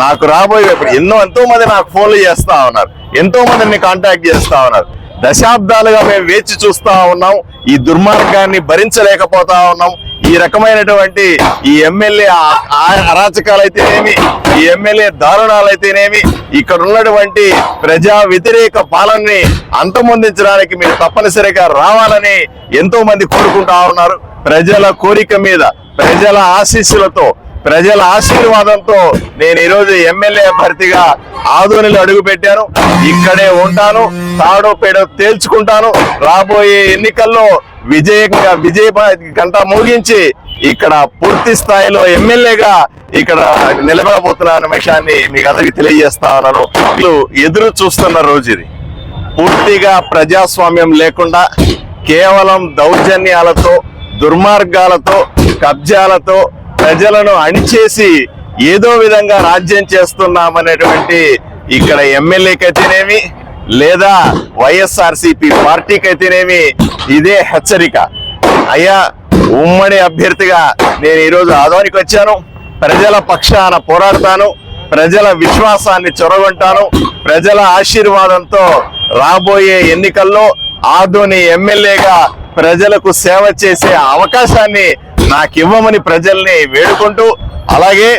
నాకు రాబోయే ఎంతో మంది నాకు ఫోన్లు చేస్తా ఉన్నారు, ఎంతో మందిని కాంటాక్ట్ చేస్తా ఉన్నారు. దశాబ్దాలుగా మేము వేచి చూస్తా ఉన్నాం, ఈ దుర్మార్గాన్ని భరించలేకపోతా ఉన్నాం. ఈ రకమైనటువంటి ఈ ఎమ్మెల్యే అరాచకాలు అయితేనేమి, ఈ ఎమ్మెల్యే దారుణాలు అయితేనేమి, ఇక్కడ ఉన్నటువంటి ప్రజా వ్యతిరేక పాలనని అంతమొందించడానికి మీరు తప్పనిసరిగా రావాలని ఎంతో మంది కోరుకుంటా ఉన్నారు. ప్రజల కోరిక మీద, ప్రజల ఆశీస్సులతో, ప్రజల ఆశీర్వాదంతో నేను ఈరోజు ఎమ్మెల్యే అభ్యర్థిగా ఆదోనిలో అడుగు పెట్టాను. ఇక్కడే ఉంటాను, తాడో పేడో తేల్చుకుంటాను. రాబోయే ఎన్నికల్లో విజయ గంట మోగించి ఇక్కడ పూర్తి స్థాయిలో ఎమ్మెల్యేగా ఇక్కడ నిలబడబోతున్నా అనే విషయాన్ని మీకు అందరికీ తెలియజేస్తా ఉన్నాను. ఎదురు చూస్తున్న రోజు ఇది. పూర్తిగా ప్రజాస్వామ్యం లేకుండా కేవలం దౌర్జన్యాలతో, దుర్మార్గాలతో, కబ్జాలతో ప్రజలను అణిచేసి ఏదో విధంగా రాజ్యం చేస్తున్నామనేటువంటి ఇక్కడ ఎమ్మెల్యేకైతేనేమి లేదా వైఎస్ఆర్సీపీ పార్టీకైతేనేమి ఇదే హెచ్చరిక. అయ్యా, ఉమ్మడి అభ్యర్థిగా నేను ఈరోజు ఆదోనికి వచ్చాను. ప్రజల పక్షాన పోరాడతాను, ప్రజల విశ్వాసాన్ని చొరగొంటాను. ప్రజల ఆశీర్వాదంతో రాబోయే ఎన్నికల్లో ఆదోని ఎమ్మెల్యేగా ప్రజలకు సేవ చేసే అవకాశాన్ని నాకు ఇవ్వమని ప్రజల్ని వేడుకుంటూ, అలాగే